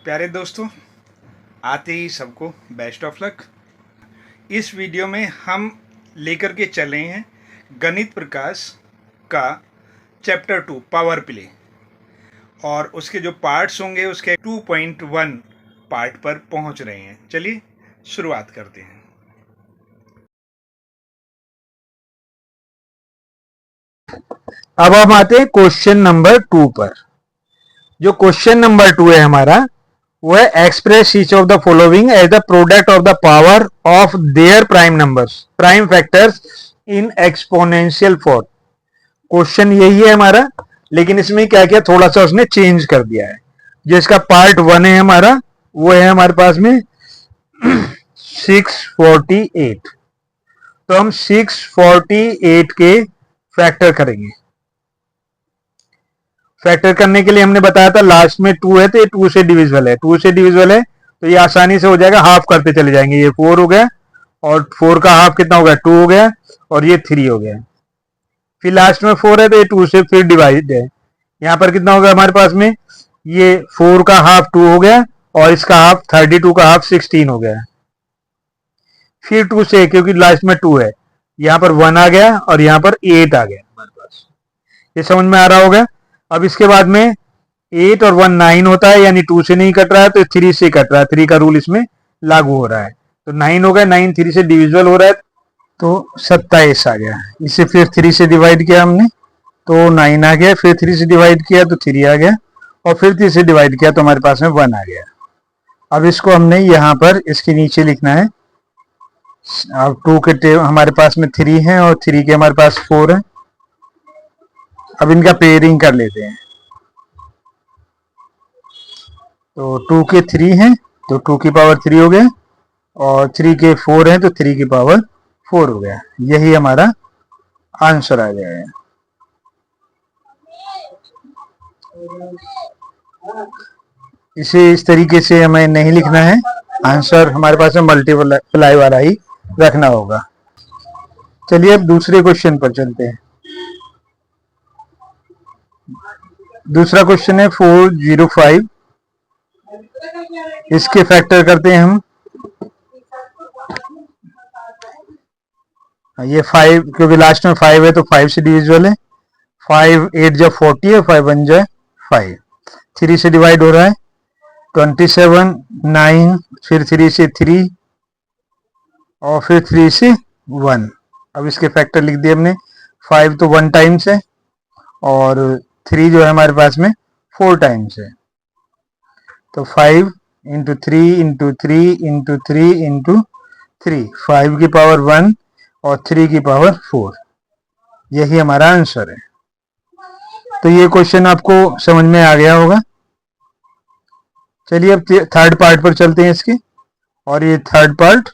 प्यारे दोस्तों, आते ही सबको बेस्ट ऑफ लक। इस वीडियो में हम लेकर के चले हैं गणित प्रकाश का चैप्टर 2 पावर प्ले, और उसके जो पार्ट्स होंगे उसके 2.1 पार्ट पर पहुंच रहे हैं। चलिए शुरुआत करते हैं। अब हम आते हैं क्वेश्चन नंबर 2 पर। जो क्वेश्चन नंबर 2 है हमारा, वो है express each of the following as the product of the power of their prime numbers prime factors in exponential form. Question यही है हमारा, लेकिन इसमें क्या किया, थोड़ा सा उसने चेंज कर दिया है। जिसका पार्ट 1 है हमारा, वो है हमारे पास में 648। तो हम 648 के फैक्टर करेंगे। फैक्टर करने के लिए हमने बताया था लास्ट में 2 है तो ये 2 से डिविजिबल है, 2 से डिविजिबल है तो ये आसानी से हो जाएगा, हाफ करते चले जाएंगे। ये 4 हो गया और 4 का हाफ कितना हो गया, 2 हो गया, और ये 3 हो गया। फिर लास्ट में 4 है तो ये 2 से फिर डिवाइड है। यहां पर कितना हो गया हमारे पास में, ये 4 का हाफ 2 हो गया और इसका हाफ 32 का हाफ 16 हो गया। फिर 2 से, क्योंकि लास्ट में 2 है, यहां पर 1 आ गया और यहां पर 8 आ गया हमारे पास। ये समझ में आ रहा होगा। अब इसके बाद में 8 और 1 9 होता है, यानी 2 से नहीं कट रहा है तो 3 से कट रहा है, 3 का रूल इसमें लागू हो रहा है। तो 9 हो गया, 9 3 से डिविजिबल हो रहा है तो 27 आ गया। इसे फिर 3 से डिवाइड किया हमने तो 9 आ गया, फिर 3 से डिवाइड किया तो 3 आ गया, और फिर 3 से डिवाइड किया तो हमारे पास में 1 आ गया। अब इसको हमने यहाँ पर इसके नीचे लिखना है। अब 2 के हमारे पास में 3 है और 3 के हमारे पास 4 है। अब इनका पेयरिंग कर लेते हैं। तो 2 के 3 हैं तो 2 की पावर 3 हो गया, और 3 के 4 हैं तो 3 की पावर 4 हो गया। यही हमारा आंसर आ गया है। इसे इस तरीके से हमें नहीं लिखना है, आंसर हमारे पास में मल्टीप्लाई वाला ही रखना होगा। चलिए अब दूसरे क्वेश्चन पर चलते हैं। दूसरा क्वेश्चन है 405। इसके फैक्टर करते हैं हम। ये 5, क्योंकि लास्ट में 5 है तो 5 से डिविजिबल है। 5 8 जब 40 है, 5 1 जाए 5। 3 से डिवाइड हो रहा है 27 9, फिर 3 से 3 और फिर 3 से 1। अब इसके फैक्टर लिख दिए हमने। 5 तो 1 टाइम्स है और 3 जो है हमारे पास में 4 टाइम्स है। तो 5 इंटू 3 इंटू 3 इंटू 3 इंटू 3, 5 की पावर 1 और 3 की पावर 4। यही हमारा आंसर है। तो ये क्वेश्चन आपको समझ में आ गया होगा। चलिए अब थर्ड पार्ट पर चलते हैं इसके। और ये थर्ड पार्ट,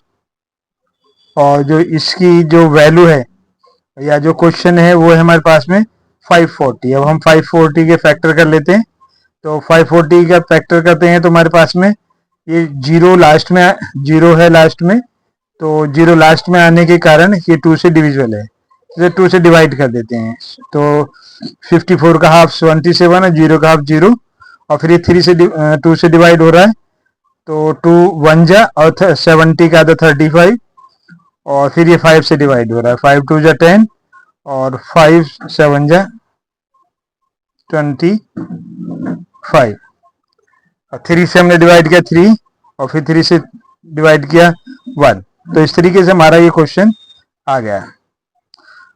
और जो इसकी जो वैल्यू है या जो क्वेश्चन है वो है हमारे पास में 540। अब हम 540 के फैक्टर कर लेते हैं। तो 540 का फैक्टर करते हैं तो हमारे पास में ये 0 लास्ट में, 0 है लास्ट में, तो 0 लास्ट में आने के कारण ये 2 से डिविजिबल है, तो 2 से डिवाइड कर देते हैं। तो 54 का हाफ 27 है, 0 का हाफ 0, और फिर ये 3 से 2 से डिवाइड हो रहा है तो 2 1 जा, और 70 का था 35, और फिर ये 5 से डिवाइड हो रहा है। 5 2 जा 10 और 5 7 जा 25, और 3 से हमने डिवाइड किया 3, और फिर 3 से डिवाइड किया 1। तो इस तरीके से हमारा ये क्वेश्चन आ गया।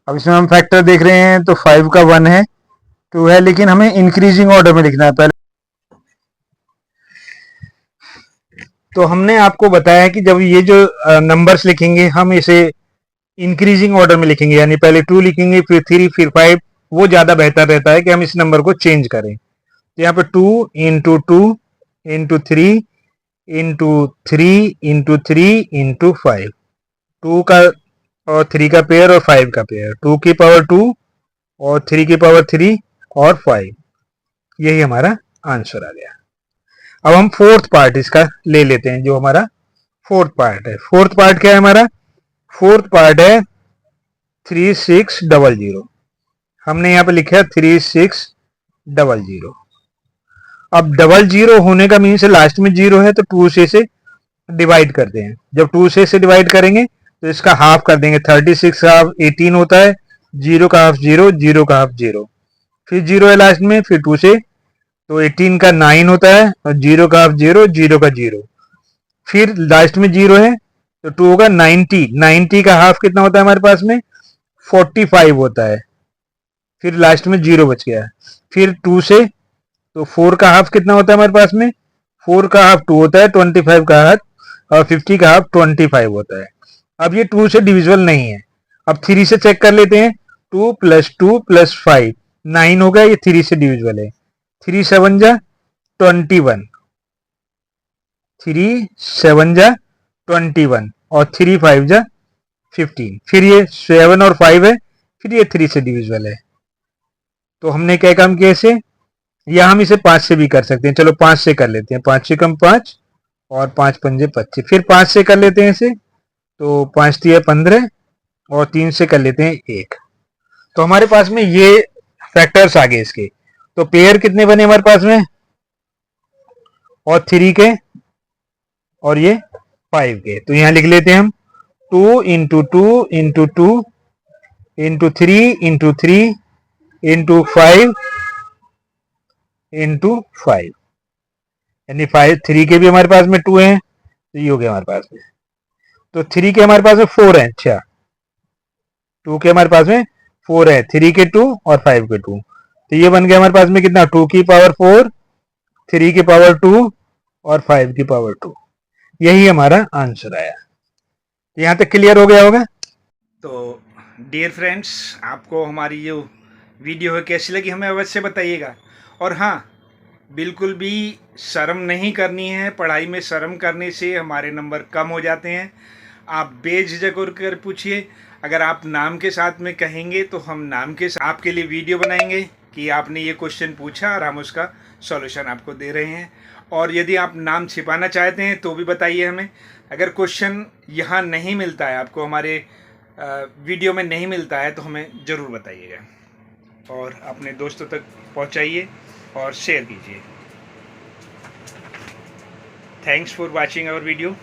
अब इसमें हम फैक्टर देख रहे हैं तो 5 का 1 है, 2 है, लेकिन हमें इंक्रीजिंग ऑर्डर में लिखना है पहले। तो हमने आपको बताया कि जब ये जो नंबर्स लिखेंगे हम इसे इंक्रीजिंग ऑर्डर में लिखेंगे, यानी पहले 2 लिखेंगे फिर 3 फिर 5। वो ज्यादा बेहतर रहता है कि हम इस नंबर को चेंज करें। तो यहाँ पे 2 into 2 into 3 into 3 into 3 into 5, 2 का और 3 का पेयर और 5 का पेयर, 2 की पावर 2 और 3 की पावर 3 और 5। यही हमारा आंसर आ गया। अब हम फोर्थ पार्ट इसका ले लेते हैं। जो हमारा फोर्थ पार्ट है, फोर्थ पार्ट क्या है हमारा, फोर्थ पार्ट है 3600। हमने यहाँ पे लिखा है 3600। अब डबल जीरो होने का मीन्स लास्ट में जीरो है, तो 2 से डिवाइड करते हैं। जब 2 से डिवाइड करेंगे तो इसका हाफ कर देंगे। 36 का हाफ 18 होता है, जीरो का हाफ जीरो, जीरो का हाफ जीरो, फिर जीरो है लास्ट में, फिर 2 से, तो 18 का 9 होता है, और जीरो का हाफ जीरो, जीरो का जीरो, फिर लास्ट में जीरो है तो 2 होगा 90। 90 का हाफ कितना होता है हमारे पास में? 45 होता है, फिर लास्ट में जीरो बच गया। फिर 2 से, तो 4 का हाफ कितना होता है हमारे पास में? 4 का हाफ 2 होता है, 25 का हाफ, और 50 का हाफ 25 होता है। अब ये 2 से डिविजिबल नहीं है। अब 3 से चेक कर लेते हैं। 2 + 5 9 हो गया, ये 3 से डिविजिबल है। 3 7 जा 21, 3 7 जा 21, और 3 5 जा 15। फिर ये 7 और 5 है, फिर ये 3 से डिविजिबल है। तो हमने क्या काम किया इसे, या हम इसे 5 से भी कर सकते हैं। चलो 5 से कर लेते हैं। 5 से कम 5, और 5 पंजे 25। फिर 5 से कर लेते हैं इसे, तो 5 3 15, और 3 से कर लेते हैं 1। तो हमारे पास में ये फैक्टर्स आ गए इसके। तो पेयर कितने बने हमारे पास में? और 3 के, और ये 5 के। तो यहां लिख लेते हैं हम 2 × 2 × 2 × 3 × 3 × 5 × 5, यानी 5 3 के भी हमारे पास में 2 हैं, तो ये हो गया हमारे पास में। तो 3 के हमारे पास में 4 है। अच्छा, 2 के हमारे पास में 4 है, 3 के 2 और 5 के 2, तो ये बन गया हमारे पास में कितना? 2 की पावर 4, 3 की पावर 2, और 5 की पावर 2। यही हमारा आंसर आया। यहां तक क्लियर हो गया होगा। तो डियर फ्रेंड्स, आपको हमारी जो वीडियो है कैसी लगी हमें अवश्य बताइएगा। और हाँ, बिल्कुल भी शर्म नहीं करनी है। पढ़ाई में शर्म करने से हमारे नंबर कम हो जाते हैं। आप बेझिझक होकर पूछिए। अगर आप नाम के साथ में कहेंगे तो हम नाम के साथ आपके लिए वीडियो बनाएंगे कि आपने ये क्वेश्चन पूछा, और हम उसका सॉल्यूशन आपको दे रहे हैं। और यदि आप नाम छिपाना चाहते हैं तो भी बताइए हमें। अगर क्वेश्चन यहाँ नहीं मिलता है, आपको हमारे वीडियो में नहीं मिलता है, तो हमें ज़रूर बताइएगा और अपने दोस्तों तक पहुँचाइए और शेयर कीजिए। Thanks for watching our video.